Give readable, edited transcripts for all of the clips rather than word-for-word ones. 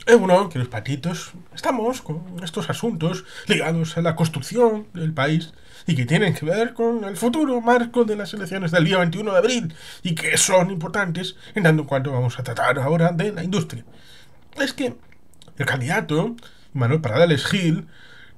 Bueno, que los patitos estamos con estos asuntos ligados a la construcción del país y que tienen que ver con el futuro marco de las elecciones del día 21 de abril y que son importantes en tanto en cuanto vamos a tratar ahora de la industria. Es que el candidato, Manuel Pradales Gil,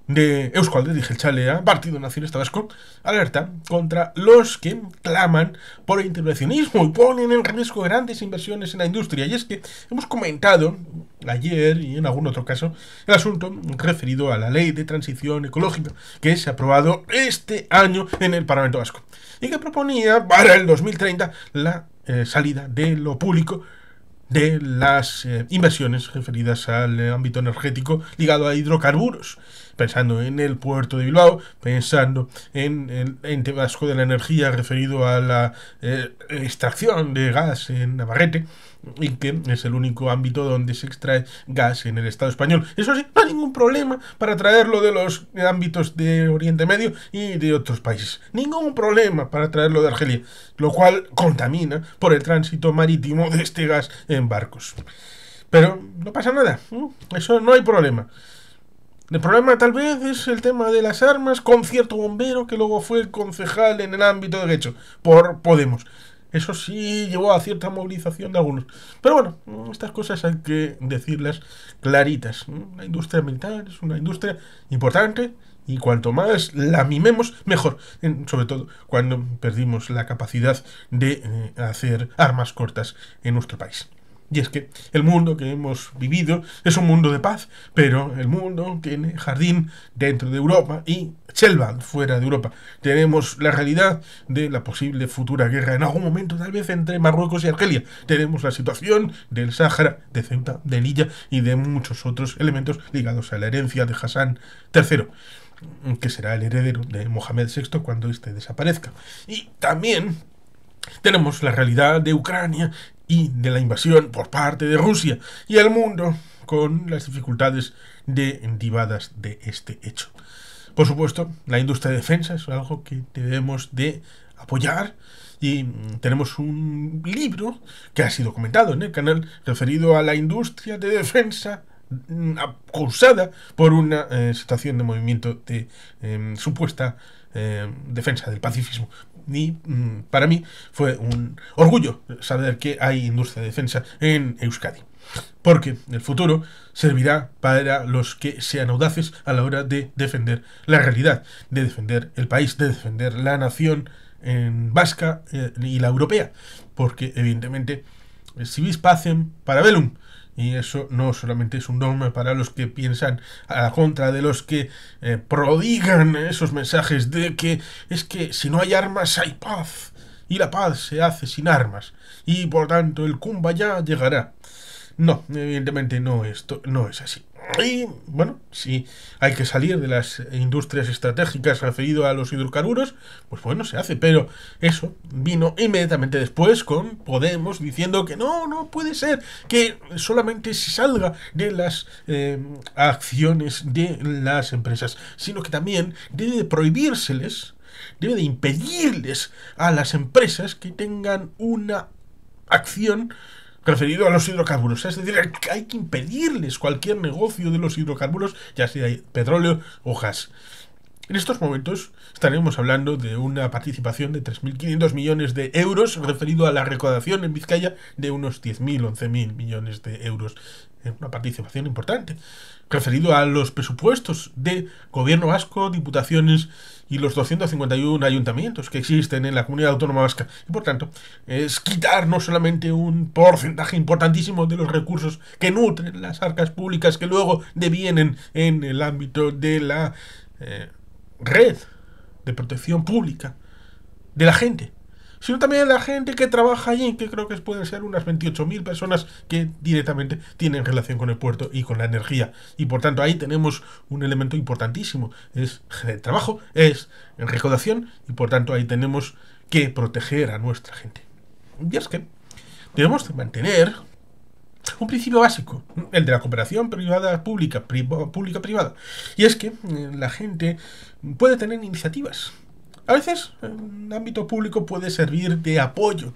de Eusko Alderdi Jeltzalea, Partido Nacionalista Vasco, alerta contra los que claman por el intervencionismo y ponen en riesgo grandes inversiones en la industria. Y es que hemos comentado ayer y en algún otro caso el asunto referido a la ley de transición ecológica que se ha aprobado este año en el Parlamento Vasco y que proponía para el 2030 la salida de lo público de las inversiones referidas al ámbito energético ligado a hidrocarburos, pensando en el puerto de Bilbao, pensando en el ente vasco de la energía referido a la extracción de gas en Navarrete, y que es el único ámbito donde se extrae gas en el Estado español. Eso sí, no hay ningún problema para traerlo de los ámbitos de Oriente Medio y de otros países. Ningún problema para traerlo de Argelia, lo cual contamina por el tránsito marítimo de este gas en barcos. Pero no pasa nada, eso no hay problema. El problema tal vez es el tema de las armas con cierto bombero que luego fue concejal en el ámbito de Guecho por Podemos. Eso sí llevó a cierta movilización de algunos. Pero bueno, estas cosas hay que decirlas claritas. La industria militar es una industria importante y cuanto más la mimemos, mejor. Sobre todo cuando perdimos la capacidad de hacer armas cortas en nuestro país. Y es que el mundo que hemos vivido es un mundo de paz, pero el mundo tiene jardín dentro de Europa y selva fuera de Europa. Tenemos la realidad de la posible futura guerra en algún momento, tal vez entre Marruecos y Argelia. Tenemos la situación del Sáhara, de Ceuta, de Melilla y de muchos otros elementos ligados a la herencia de Hassan III, que será el heredero de Mohamed VI cuando éste desaparezca. Y también tenemos la realidad de Ucrania y de la invasión por parte de Rusia y el mundo con las dificultades derivadas de este hecho. Por supuesto, la industria de defensa es algo que debemos de apoyar y tenemos un libro que ha sido comentado en el canal referido a la industria de defensa causada por una situación de movimiento de supuesta defensa del pacifismo. Y para mí fue un orgullo saber que hay industria de defensa en Euskadi, porque el futuro servirá para los que sean audaces a la hora de defender la realidad, de defender el país, de defender la nación vasca y la europea, porque evidentemente si vis pacem para bellum, y eso no solamente es un dogma para los que piensan a la contra de los que prodigan esos mensajes de que es que si no hay armas hay paz y la paz se hace sin armas y por tanto el Kumbaya llegará. No, evidentemente no es así. Y bueno, si hay que salir de las industrias estratégicas referido a los hidrocarburos, pues bueno, se hace, pero eso vino inmediatamente después con Podemos diciendo que no puede ser que solamente se salga de las acciones de las empresas, sino que también debe de prohibírseles, debe de impedirles a las empresas que tengan una acción referido a los hidrocarburos. Es decir, hay que impedirles cualquier negocio de los hidrocarburos, ya sea petróleo o gas. En estos momentos estaremos hablando de una participación de 3.500 millones de euros referido a la recaudación en Vizcaya de unos 10.000, 11.000 millones de euros. Una participación importante. Referido a los presupuestos de gobierno vasco, diputaciones y los 251 ayuntamientos que existen en la comunidad autónoma vasca. Y por tanto, es quitar no solamente un porcentaje importantísimo de los recursos que nutren las arcas públicas que luego devienen en el ámbito de la red de protección pública de la gente, sino también la gente que trabaja allí, que creo que pueden ser unas 28.000 personas que directamente tienen relación con el puerto y con la energía. Y por tanto ahí tenemos un elemento importantísimo. Es el trabajo, es recaudación y por tanto ahí tenemos que proteger a nuestra gente. Y es que debemos mantener un principio básico, el de la cooperación privada pública, pública-privada. Y es que la gente puede tener iniciativas. A veces, en el ámbito público puede servir de apoyo,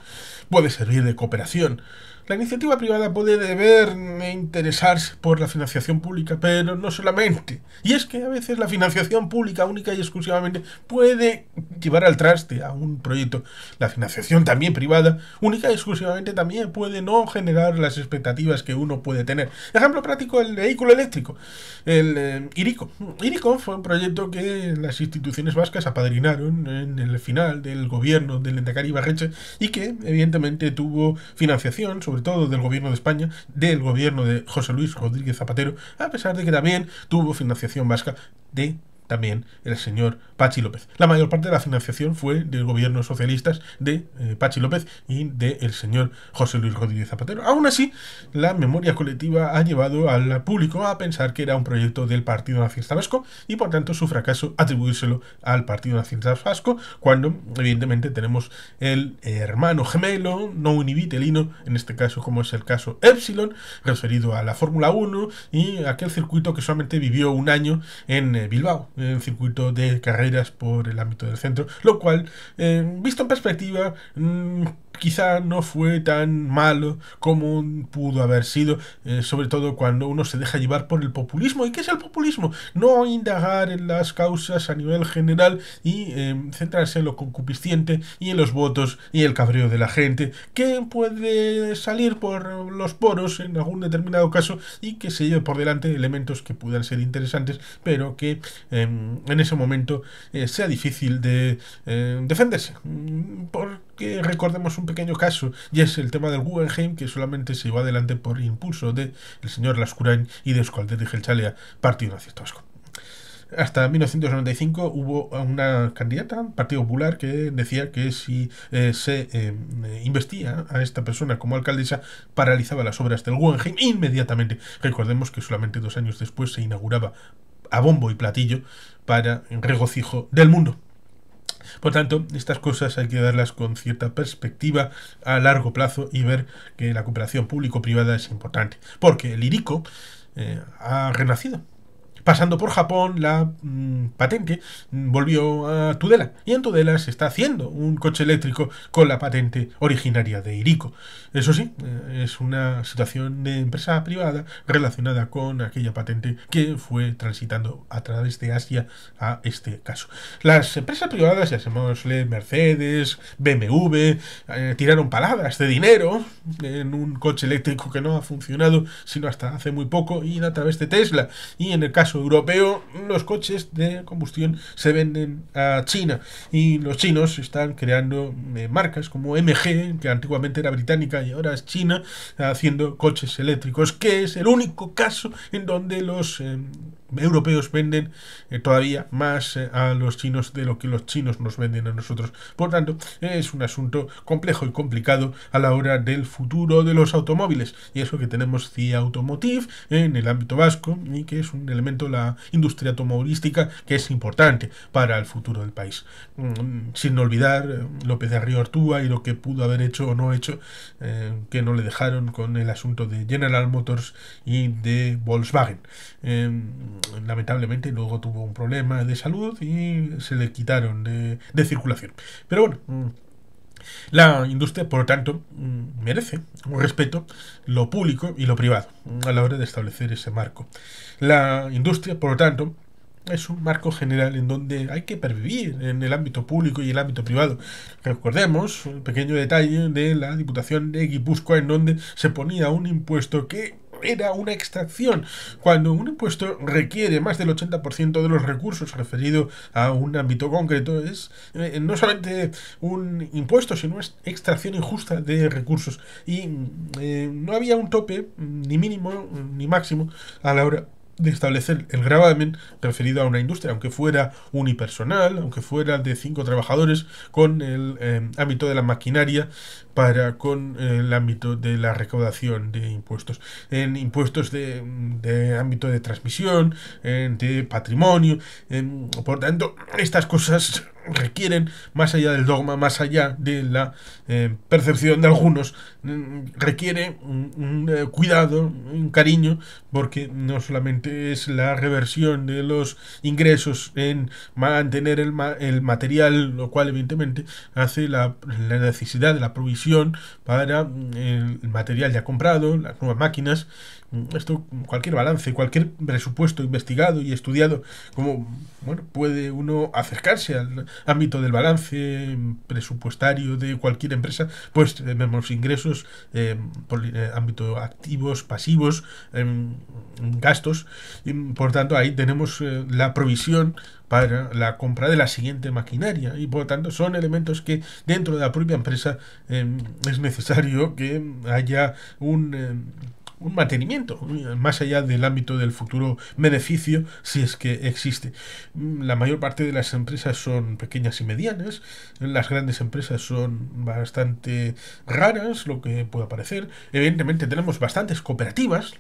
puede servir de cooperación. La iniciativa privada puede deber interesarse por la financiación pública, pero no solamente. Y es que a veces la financiación pública única y exclusivamente puede llevar al traste a un proyecto. La financiación también privada, única y exclusivamente, también puede no generar las expectativas que uno puede tener. Ejemplo práctico, el vehículo eléctrico, el IRICO. IRICO fue un proyecto que las instituciones vascas apadrinaron en el final del gobierno del Lehendakari Ibarretxe y que evidentemente tuvo financiación, sobre todo del gobierno de España, del gobierno de José Luis Rodríguez Zapatero, a pesar de que también tuvo financiación vasca de también el señor Patxi López. La mayor parte de la financiación fue del gobierno socialistas de Patxi López y del señor José Luis Rodríguez Zapatero. Aún así, la memoria colectiva ha llevado al público a pensar que era un proyecto del Partido Nacionalista Vasco y por tanto su fracaso atribuírselo al Partido Nacionalista Vasco, cuando evidentemente tenemos el hermano gemelo no univitelino, en este caso como es el caso Epsilon, referido a la Fórmula 1 y aquel circuito que solamente vivió un año en Bilbao, el circuito de carreras por el ámbito del centro, lo cual, visto en perspectiva, quizá no fue tan malo como pudo haber sido, sobre todo cuando uno se deja llevar por el populismo. ¿Y qué es el populismo? No indagar en las causas a nivel general y centrarse en lo concupisciente y en los votos y el cabreo de la gente, que puede salir por los poros en algún determinado caso y que se lleve por delante elementos que puedan ser interesantes, pero que en ese momento sea difícil de defenderse. Porque recordemos un pequeño caso, y es el tema del Guggenheim, que solamente se llevó adelante por impulso del señor Lascurain y de Euskaltel Jeltzalea, Partido Nacionalista Vasco. Hasta 1995 hubo una candidata, Partido Popular, que decía que si se investia a esta persona como alcaldesa, paralizaba las obras del Guggenheim inmediatamente. Recordemos que solamente 2 años después se inauguraba a bombo y platillo para regocijo del mundo. Por tanto, estas cosas hay que darlas con cierta perspectiva a largo plazo y ver que la cooperación público-privada es importante. Porque el IRICO ha renacido. Pasando por Japón, la patente volvió a Tudela. Y en Tudela se está haciendo un coche eléctrico con la patente originaria de IRICO. Eso sí, es una situación de empresa privada relacionada con aquella patente que fue transitando a través de Asia a este caso. Las empresas privadas, ya llamémosle Mercedes, BMW, tiraron palabras de dinero en un coche eléctrico que no ha funcionado sino hasta hace muy poco y a través de Tesla. Y en el caso europeo, los coches de combustión se venden a China y los chinos están creando marcas como MG, que antiguamente era británica y ahora es china, haciendo coches eléctricos, que es el único caso en donde los europeos venden todavía más a los chinos de lo que los chinos nos venden a nosotros. Por tanto, es un asunto complejo y complicado a la hora del futuro de los automóviles. Y eso que tenemos CIA Automotive en el ámbito vasco y que es un elemento, la industria automovilística, que es importante para el futuro del país. Sin olvidar López de Río Ortúa y lo que pudo haber hecho o no hecho, que no le dejaron con el asunto de General Motors y de Volkswagen. Lamentablemente luego tuvo un problema de salud y se le quitaron de circulación. Pero bueno, la industria, por lo tanto, merece un respeto, lo público y lo privado, a la hora de establecer ese marco. La industria, por lo tanto, es un marco general en donde hay que pervivir en el ámbito público y el ámbito privado. Recordemos un pequeño detalle de la Diputación de Guipúzcoa, en donde se ponía un impuesto que era una extracción. Cuando un impuesto requiere más del 80% de los recursos referido a un ámbito concreto, es no solamente un impuesto, sino es extracción injusta de recursos. Y no había un tope, ni mínimo ni máximo, a la hora de establecer el gravamen referido a una industria, aunque fuera unipersonal, aunque fuera de 5 trabajadores, con el ámbito de la maquinaria para con el ámbito de la recaudación de impuestos. En impuestos de ámbito de transmisión, de patrimonio. Por tanto, estas cosas requieren, más allá del dogma, más allá de la percepción de algunos, requiere un cuidado, un cariño, porque no solamente es la reversión de los ingresos en mantener el material, lo cual evidentemente hace la necesidad de la provisión para el material ya comprado, las nuevas máquinas. Esto, cualquier balance, cualquier presupuesto investigado y estudiado, como bueno, puede uno acercarse al ámbito del balance presupuestario de cualquier empresa, pues vemos ingresos por ámbito activos, pasivos, gastos, y por tanto ahí tenemos la provisión para la compra de la siguiente maquinaria, y por lo tanto son elementos que dentro de la propia empresa es necesario que haya un mantenimiento, más allá del ámbito del futuro beneficio, si es que existe. La mayor parte de las empresas son pequeñas y medianas, las grandes empresas son bastante raras, lo que pueda parecer. Evidentemente tenemos bastantes cooperativas.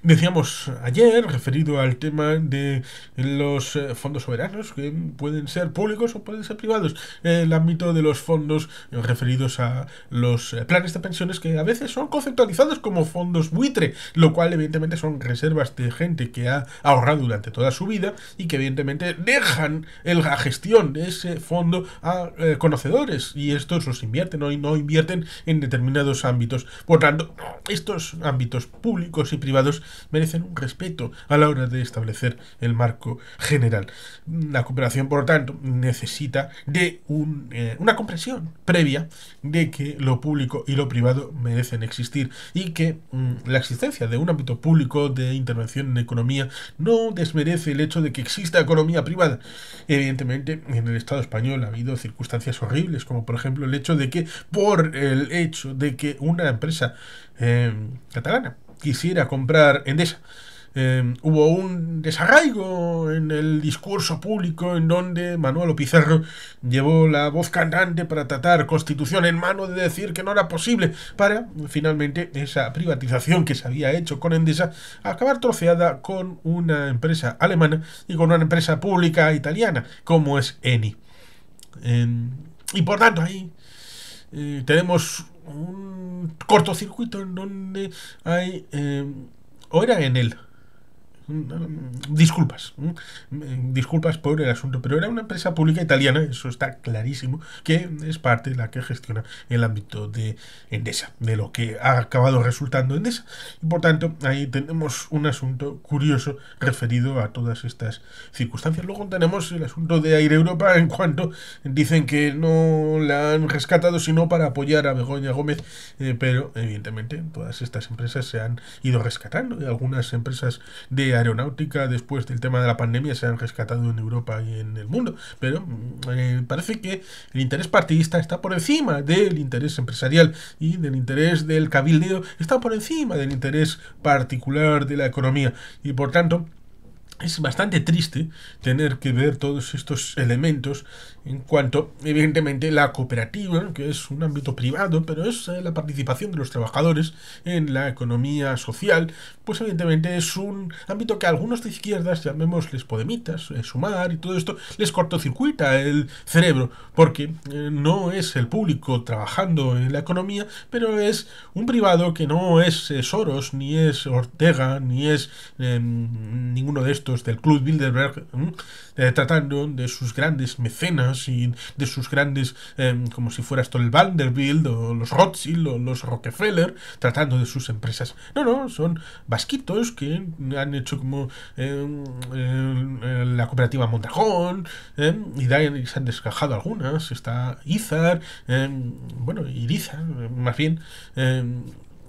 Decíamos ayer, referido al tema de los fondos soberanos, que pueden ser públicos o pueden ser privados, el ámbito de los fondos referidos a los planes de pensiones, que a veces son conceptualizados como fondos buitre, lo cual evidentemente son reservas de gente que ha ahorrado durante toda su vida y que evidentemente dejan la gestión de ese fondo a conocedores, y estos los invierten o no invierten en determinados ámbitos. Por tanto, estos ámbitos públicos y privados merecen un respeto a la hora de establecer el marco general. La cooperación, por lo tanto, necesita de una comprensión previa de que lo público y lo privado merecen existir, y que la existencia de un ámbito público de intervención en economía no desmerece el hecho de que exista economía privada. Evidentemente, en el Estado español ha habido circunstancias horribles, como por ejemplo el hecho de que, por el hecho de que una empresa catalana quisiera comprar Endesa, hubo un desarraigo en el discurso público en donde Manuel Pizarro llevó la voz cantante para tratar Constitución en mano de decir que no era posible, para finalmente esa privatización que se había hecho con Endesa acabar troceada con una empresa alemana y con una empresa pública italiana como es Eni. Y por tanto ahí tenemos un cortocircuito en donde hay o era en él disculpas por el asunto, pero era una empresa pública italiana, eso está clarísimo, que es parte de la que gestiona el ámbito de Endesa, de lo que ha acabado resultando Endesa, y por tanto ahí tenemos un asunto curioso referido a todas estas circunstancias. Luego tenemos el asunto de Air Europa, en cuanto dicen que no la han rescatado sino para apoyar a Begoña Gómez, pero evidentemente todas estas empresas se han ido rescatando, y algunas empresas de aeronáutica después del tema de la pandemia se han rescatado en Europa y en el mundo, pero parece que el interés partidista está por encima del interés empresarial, y del interés del cabildeo está por encima del interés particular de la economía, y por tanto es bastante triste tener que ver todos estos elementos en cuanto, evidentemente, la cooperativa, que es un ámbito privado, pero es la participación de los trabajadores en la economía social, pues evidentemente es un ámbito que a algunos de izquierdas, llamémosles podemitas, Sumar y todo esto, les cortocircuita el cerebro, porque no es el público trabajando en la economía, pero es un privado que no es Soros, ni es Ortega, ni es ninguno de estos del Club Bilderberg, tratando de sus grandes mecenas y de sus grandes, como si fuera esto el Vanderbilt o los Rothschild o los Rockefeller, tratando de sus empresas. No, son vasquitos que han hecho como la cooperativa Mondragón, y de ahí se han descajado algunas, está Izar, Irizar, más bien,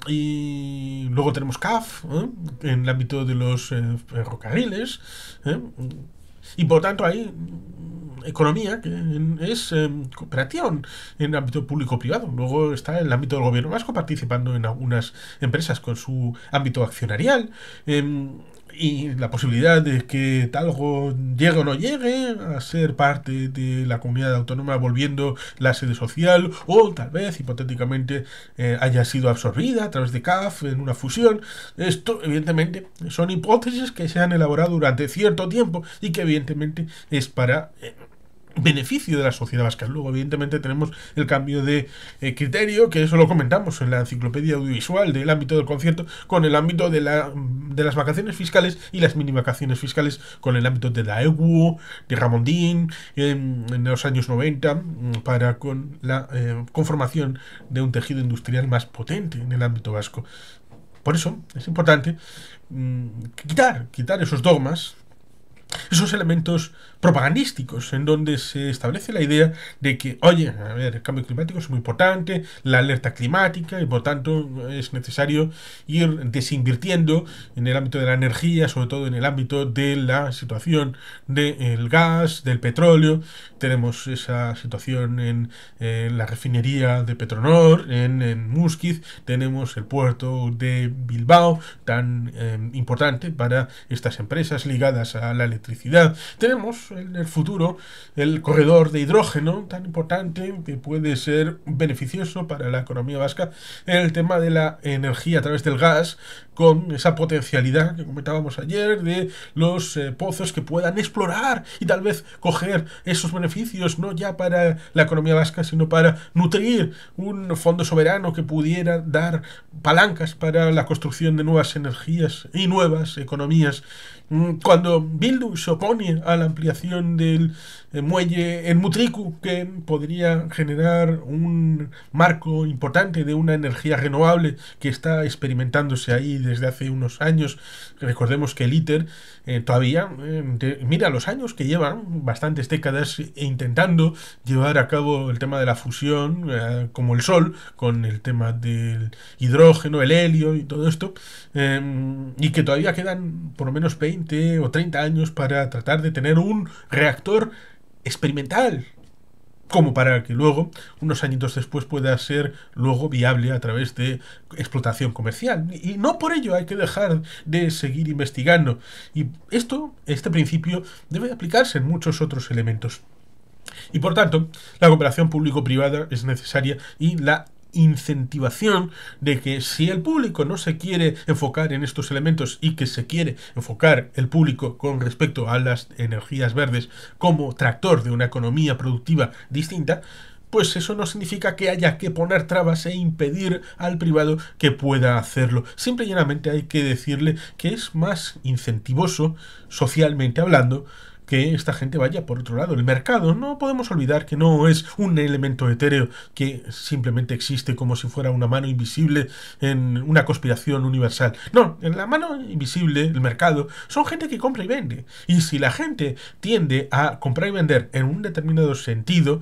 y luego tenemos CAF, en el ámbito de los ferrocarriles, y por tanto hay economía que es cooperación en el ámbito público-privado. Luego está el ámbito del gobierno vasco participando en algunas empresas con su ámbito accionarial, y la posibilidad de que Talgo llegue o no llegue a ser parte de la comunidad autónoma volviendo la sede social, o tal vez hipotéticamente haya sido absorbida a través de CAF en una fusión. Esto evidentemente son hipótesis que se han elaborado durante cierto tiempo y que evidentemente es para beneficio de la sociedad vasca. Luego, evidentemente, tenemos el cambio de criterio, que eso lo comentamos en la enciclopedia audiovisual del ámbito del concierto, con el ámbito de las vacaciones fiscales y las mini vacaciones fiscales, con el ámbito de la EWU, de Ramondín, en los años 90, para con la conformación de un tejido industrial más potente en el ámbito vasco. Por eso es importante quitar esos dogmas, esos elementos propagandísticos en donde se establece la idea de que, oye, a ver, el cambio climático es muy importante, la alerta climática, y por tanto es necesario ir desinvirtiendo en el ámbito de la energía, sobre todo en el ámbito de la situación del gas, del petróleo. Tenemos esa situación en la refinería de Petronor, en Muskiz, tenemos el puerto de Bilbao, tan importante para estas empresas ligadas a la electricidad. Tenemos en el futuro el corredor de hidrógeno, tan importante, que puede ser beneficioso para la economía vasca, el tema de la energía a través del gas, con esa potencialidad que comentábamos ayer de los pozos que puedan explorar y tal vez coger esos beneficios, no ya para la economía vasca, sino para nutrir un fondo soberano que pudiera dar palancas para la construcción de nuevas energías y nuevas economías. Cuando Bildu se opone a la ampliación del muelle en Mutriku, que podría generar un marco importante de una energía renovable que está experimentándose ahí desde hace unos años. Recordemos que el ITER todavía, mira los años que llevan, bastantes décadas, intentando llevar a cabo el tema de la fusión, como el Sol, con el tema del hidrógeno, el helio y todo esto, y que todavía quedan por lo menos 20 o 30 años para tratar de tener un reactor experimental, como para que luego, unos añitos después, pueda ser luego viable a través de explotación comercial. Y no por ello hay que dejar de seguir investigando. Y este principio debe aplicarse en muchos otros elementos. Y por tanto, la cooperación público-privada es necesaria, y la incentivación de que, si el público no se quiere enfocar en estos elementos y que se quiere enfocar el público con respecto a las energías verdes como tractor de una economía productiva distinta, pues eso no significa que haya que poner trabas e impedir al privado que pueda hacerlo. Simple y llanamente hay que decirle que es más incentivoso, socialmente hablando, que esta gente vaya por otro lado. El mercado, no podemos olvidar que no es un elemento etéreo que simplemente existe como si fuera una mano invisible en una conspiración universal. No, en la mano invisible, el mercado, son gente que compra y vende. Y si la gente tiende a comprar y vender en un determinado sentido,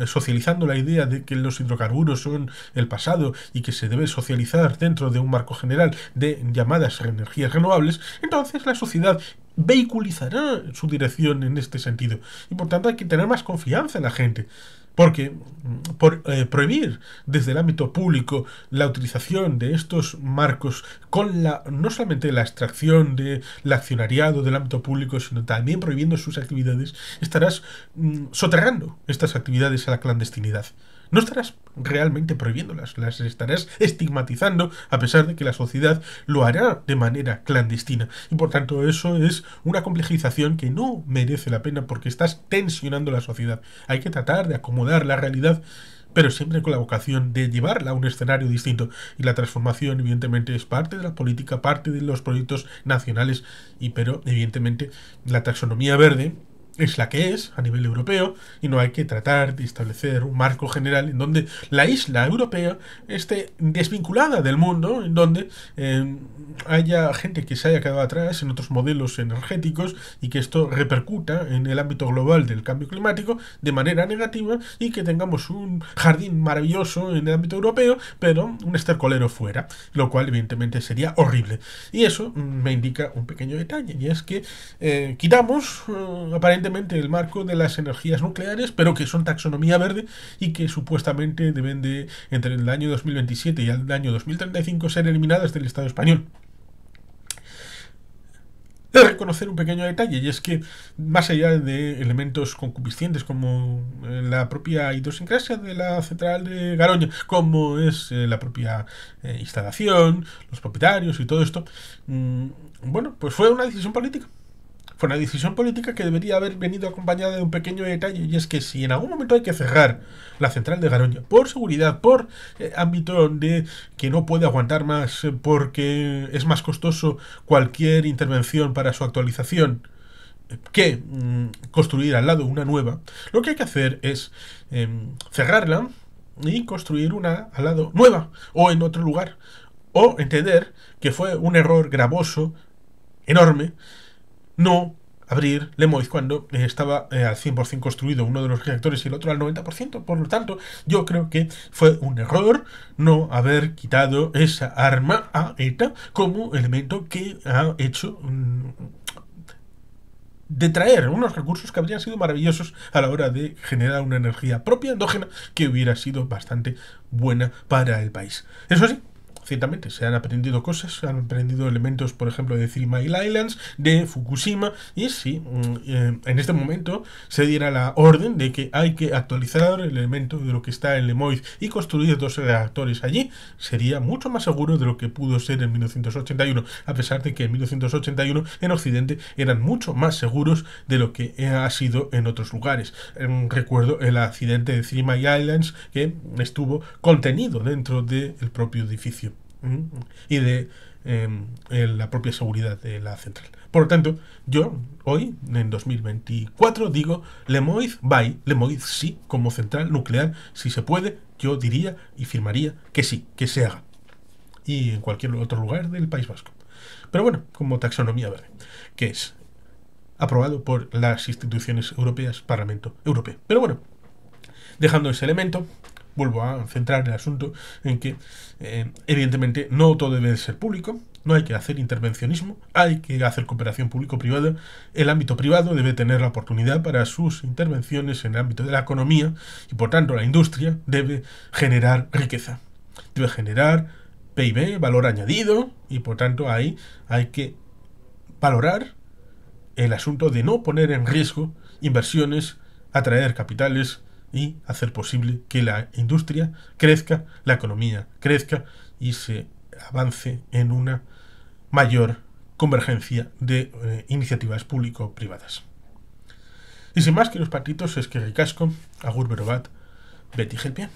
socializando la idea de que los hidrocarburos son el pasado y que se debe socializar dentro de un marco general de llamadas energías renovables, entonces la sociedad vehiculizará su dirección en este sentido. Y por tanto hay que tener más confianza en la gente. Porque por prohibir desde el ámbito público la utilización de estos marcos con no solamente la extracción del accionariado del ámbito público, sino también prohibiendo sus actividades, estarás soterrando estas actividades a la clandestinidad. No estarás realmente prohibiéndolas, las estarás estigmatizando, a pesar de que la sociedad lo hará de manera clandestina. Y por tanto eso es una complejización que no merece la pena, porque estás tensionando la sociedad. Hay que tratar de acomodar la realidad, pero siempre con la vocación de llevarla a un escenario distinto. Y la transformación, evidentemente, es parte de la política, parte de los proyectos nacionales, pero evidentemente la taxonomía verde es la que es a nivel europeo, y no hay que tratar de establecer un marco general en donde la isla europea esté desvinculada del mundo, en donde haya gente que se haya quedado atrás en otros modelos energéticos, y que esto repercuta en el ámbito global del cambio climático de manera negativa, y que tengamos un jardín maravilloso en el ámbito europeo, pero un estercolero fuera, lo cual evidentemente sería horrible. Y eso me indica un pequeño detalle, y es que quitamos aparentemente el marco de las energías nucleares, pero que son taxonomía verde y que supuestamente deben de, entre el año 2027 y el año 2035, ser eliminadas del Estado español. De reconocer un pequeño detalle, y es que más allá de elementos concupiscientes como la propia idiosincrasia de la central de Garoña, como es la propia instalación, los propietarios y todo esto, bueno, pues fue una decisión política. Fue una decisión política que debería haber venido acompañada de un pequeño detalle, y es que si en algún momento hay que cerrar la central de Garoña por seguridad, por ámbito de que no puede aguantar más porque es más costoso cualquier intervención para su actualización que construir al lado una nueva, lo que hay que hacer es cerrarla y construir una al lado nueva o en otro lugar, o entender que fue un error gravoso, enorme, no abrir Lemoiz cuando estaba al 100% construido uno de los reactores y el otro al 90%. Por lo tanto, yo creo que fue un error no haber quitado esa arma a ETA como elemento que ha hecho de traer unos recursos que habrían sido maravillosos a la hora de generar una energía propia, endógena, que hubiera sido bastante buena para el país. Eso sí, ciertamente se han aprendido cosas, se han aprendido elementos, por ejemplo, de Three Mile Islands, de Fukushima, y si en este momento se diera la orden de que hay que actualizar el elemento de lo que está en Lemoiz y construir 2 reactores allí, sería mucho más seguro de lo que pudo ser en 1981, a pesar de que en 1981 en Occidente eran mucho más seguros de lo que ha sido en otros lugares. Recuerdo el accidente de Three Mile Islands, que estuvo contenido dentro del propio edificio y de la propia seguridad de la central. Por lo tanto, yo hoy, en 2024, digo Lemoiz bye, Lemoiz sí, como central nuclear, si se puede, yo diría y firmaría que sí, que se haga. Y en cualquier otro lugar del País Vasco. Pero bueno, como taxonomía verde, que es aprobado por las instituciones europeas, Parlamento Europeo. Pero bueno, dejando ese elemento, vuelvo a centrar el asunto en que evidentemente no todo debe ser público, no hay que hacer intervencionismo, hay que hacer cooperación público-privada. El ámbito privado debe tener la oportunidad para sus intervenciones en el ámbito de la economía y por tanto la industria debe generar riqueza, debe generar PIB, valor añadido, y por tanto ahí hay que valorar el asunto de no poner en riesgo inversiones, atraer capitales y hacer posible que la industria crezca, la economía crezca y se avance en una mayor convergencia de iniciativas público-privadas. Y sin más que los patitos, es que ricasco, agur berobat, beti gelpia.